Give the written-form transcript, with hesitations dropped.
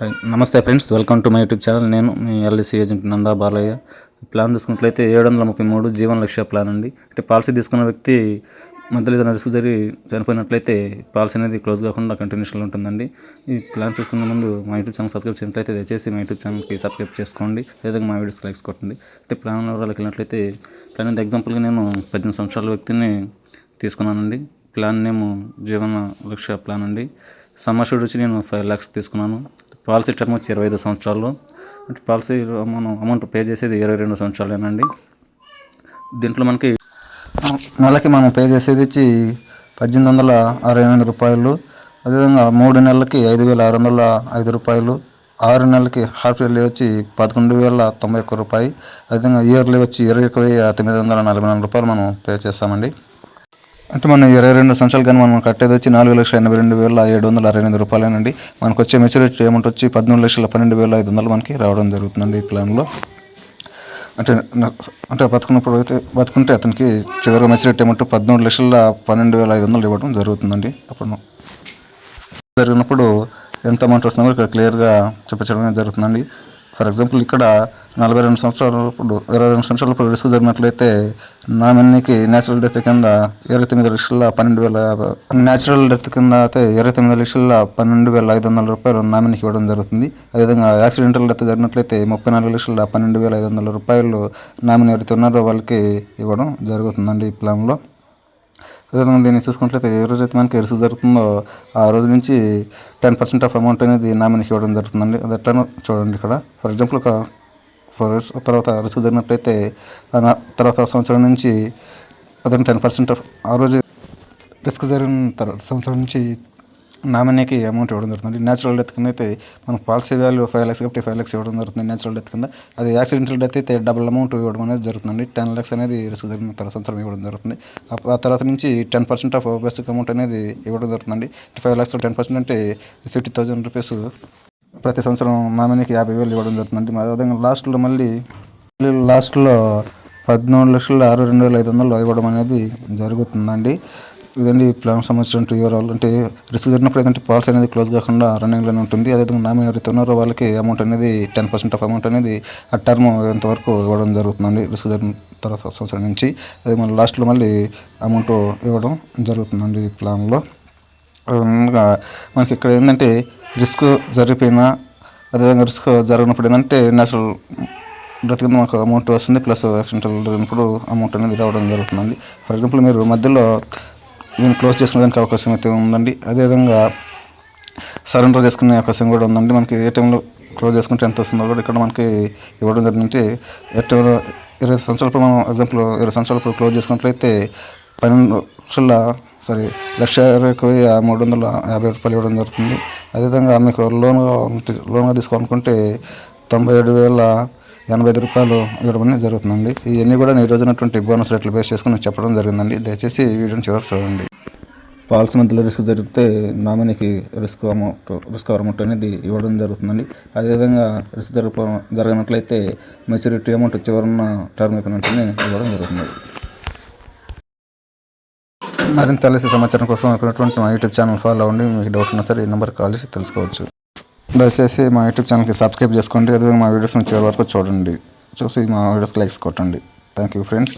నమస్తే friends, welcome to my YouTube channel. నేను మీ LIC agent Nanda Balayya. Plan చూసుకున్నట్లయితే 733 జీవన లక్ష్య ప్లాన్ అండి. అంటే పాలసీ తీసుకున్న వ్యక్తి మధ్యలో ఏదైనా రిస్క్ జరిగి చనిపోయినట్లయితే పాలసీ అనేది క్లోజ్ కాకుండా కంటిన్యూషన్లో ఉంటుందండి. ఈ ప్లాన్ చూసుకునే ముందు మా యూట్యూబ్ ఛానల్ సబ్స్క్రైబ్ చేసినట్లయితే దయచేసి మా యూట్యూబ్ ఛానల్కి సబ్స్క్రైబ్ చేసుకోండి. అదేవిధంగా మా వీడియోస్ లైక్స్ కొట్టండి. అంటే ప్లాన్ వివరాలకు వెళ్ళినట్లయితే ప్లాన్ అనేది ఎగ్జాంపుల్గా నేను 18 సంవత్సరాల వ్యక్తిని తీసుకున్నానండి. ప్లాన్ నేమ్ జీవన లక్ష్య ప్లాన్ అండి. సమ్ అష్యూర్డ్ వచ్చి నేను 5 lakhs తీసుకున్నాను. పాలసీ టర్మ్ వచ్చి 25 సంవత్సరాలు. అంటే పాలసీలో మనం అమౌంట్ పే చేసేది 22 సంవత్సరాలేనండి. దీంట్లో మనకి నెలకి మనం పే చేసేది వచ్చి 1868 రూపాయలు. అదేవిధంగా 3 నెలలకి 5605 రూపాయలు. 6 నెలలకి హాఫ్ ఇయర్లీ వచ్చి 11,091 రూపాయి. అదేవిధంగా ఇయర్లీ వచ్చి 21,944 రూపాయలు మనం పే చేస్తామండి. అంటే మనం 22 సంవత్సరాలు కానీ మనం కట్టేది వచ్చి 4,82,768 రూపాయలేనండి. మనకు వచ్చే మెచ్యూరిటీ అమౌంట్ వచ్చి 13,12,500 మనకి రావడం జరుగుతుందండి ఈ ప్లాన్లో. అంటే బతుకుంటే అతనికి చివరిగా మెచ్యూరిటీ అమౌంట్ 13,12,500 ఇవ్వడం జరుగుతుందండి. అప్పుడు జరిగినప్పుడు ఎంత అమౌంట్ వస్తుందో ఇక్కడ క్లియర్గా చూపించడం జరుగుతుందండి. ఫర్ ఎగ్జాంపుల్ ఇక్కడ 42 సంవత్సరాలప్పుడు 22 సంవత్సరాలప్పుడు రిస్క్ జరిగినట్లయితే నామినీకి న్యాచురల్ డెత్ కింద 29,12,50. న్యాచురల్ డెత్ కింద అయితే 29,12,500 రూపాయలు నామినీకి ఇవ్వడం జరుగుతుంది. అదేవిధంగా యాక్సిడెంటల్ డెత్ జరిగినట్లయితే 34,12,500 రూపాయలు నామినీ ఎవరైతే ఉన్నారో వాళ్ళకి ఇవ్వడం జరుగుతుందండి ఈ ప్లాన్లో. అదేవిధంగా దీన్ని చూసుకున్నట్లయితే ఏ రోజైతే మనకి రిస్క్ జరుగుతుందో ఆ రోజు నుంచి 10% ఆఫ్ అమౌంట్ అనేది నామినీకి ఇవ్వడం జరుగుతుందండి. అది ఎట్లా చూడండి ఇక్కడ. ఫర్ ఎగ్జాంపుల్ ఒక 4 years తర్వాత రిస్క్ జరిగినట్లయితే తర్వాత సంవత్సరం నుంచి అదే 10% ఆఫ్ ఆ రోజు రిస్క్ జరిగిన తర్వాత సంవత్సరం నుంచి నామినీకి అమౌంట్ ఇవ్వడం జరుగుతుంది. న్యాచురల్ డెత్ కింద అయితే మనకు పాలసీ వాల్యూ 5 lakhs కాబట్టి 5 lakhs ఇవ్వడం జరుగుతుంది న్యాచురల్ డెత్ కింద. అది యాక్సిడెంటల్ డెత్ అయితే డబుల్ అమౌంట్ ఇవ్వడం అనేది జరుగుతుందండి. 10 lakhs అనేది రిస్క్ జరిగిన తర్వాత సంవత్సరం ఇవ్వడం జరుగుతుంది. ఆ తర్వాత నుంచి 10% ఆఫ్ బేసిక్ అమౌంట్ అనేది ఇవ్వడం జరుగుతుందండి. 5 lakhs 10% అంటే 50,000 రూపీస్ ప్రతి సంవత్సరం నామినీకి 50,000 ఇవ్వడం జరుగుతుందండి. అదేవిధంగా లాస్ట్లో 13,62,500 ఇవ్వడం అనేది జరుగుతుందండి. ఇదండి ప్లాన్ సంబంధించిన వివరాలు. అంటే రిస్క్ జరిగినప్పుడు ఏంటంటే పాలసీ అనేది క్లోజ్ కాకుండా రన్నింగ్లోనే ఉంటుంది. అదేవిధంగా నామినీ ఎవరైతే ఉన్నారో వాళ్ళకి అమౌంట్ అనేది 10% ఆఫ్ అమౌంట్ అనేది ఆ టర్మ్ ఎంతవరకు ఇవ్వడం జరుగుతుందండి రిస్క్ జరిగిన తర్వాత సంవత్సరం నుంచి. అది మళ్ళీ లాస్ట్లో మళ్ళీ అమౌంట్ ఇవ్వడం జరుగుతుందండి ఈ ప్లాన్లో. మనకి ఇక్కడ ఏంటంటే రిస్క్ జరిగిపోయినా అదేవిధంగా రిస్క్ జరిగినప్పుడు ఏంటంటే నేచురల్ డెత్ కింద మనకు అమౌంట్ వస్తుంది, ప్లస్ యాక్సిడెంటల్ జరిగినప్పుడు అమౌంట్ అనేది రావడం జరుగుతుందండి. ఫర్ ఎగ్జాంపుల్ మీరు మధ్యలో దీన్ని క్లోజ్ చేసుకునేదానికి అవకాశం అయితే ఉందండి. అదేవిధంగా సరెండర్ చేసుకునే అవకాశం కూడా ఉందండి. మనకి ఏ టైంలో క్లోజ్ చేసుకుంటే ఎంత వస్తుందో కూడా ఇక్కడ మనకి ఇవ్వడం జరిగిందంటే 20 సంవత్సరాలప్పుడు మనం ఎగ్జాంపుల్ 20 సంవత్సరాలప్పుడు క్లోజ్ చేసుకున్నట్లయితే 12,20,350 రూపాయలు ఇవ్వడం జరుగుతుంది. అదేవిధంగా మీకు లోన్గా తీసుకోవాలనుకుంటే 97,085 రూపాయలు ఇవ్వడం అనేది జరుగుతుందండి. ఇవన్నీ కూడా ఈ రోజునటువంటి బోనస్ రేట్లు బేస్ చేసుకుని చెప్పడం జరిగిందండి. దయచేసి ఈ వీడియోని చివరికి చూడండి. పాలసీ మధ్యలో రిస్క్ జరిగితే నామినీకి రిస్క్ అమౌంట్ అనేది ఇవ్వడం జరుగుతుందండి. అదేవిధంగా రిస్క్ జరగనట్లయితే మెచ్యూరిటీ అమౌంట్ చివరన్న టర్మ్ అయిపోయినట్టునే ఇవ్వడం జరుగుతుంది. మరింత తెలిసే సమాచారం కోసం ఉన్నటువంటి మా యూట్యూబ్ ఛానల్ ఫాలో అవ్వండి. మీకు డౌట్ ఉన్నా సరే ఈ నెంబర్ కాల్ చేసి తెలుసుకోవచ్చు. దయచేసి మా యూట్యూబ్ ఛానల్కి సబ్స్క్రైబ్ చేసుకోండి. అదేవిధంగా మా వీడియోస్ని చివరి వరకు చూడండి. చూసి మా వీడియోస్కి లైక్స్ కొట్టండి. Thank you friends.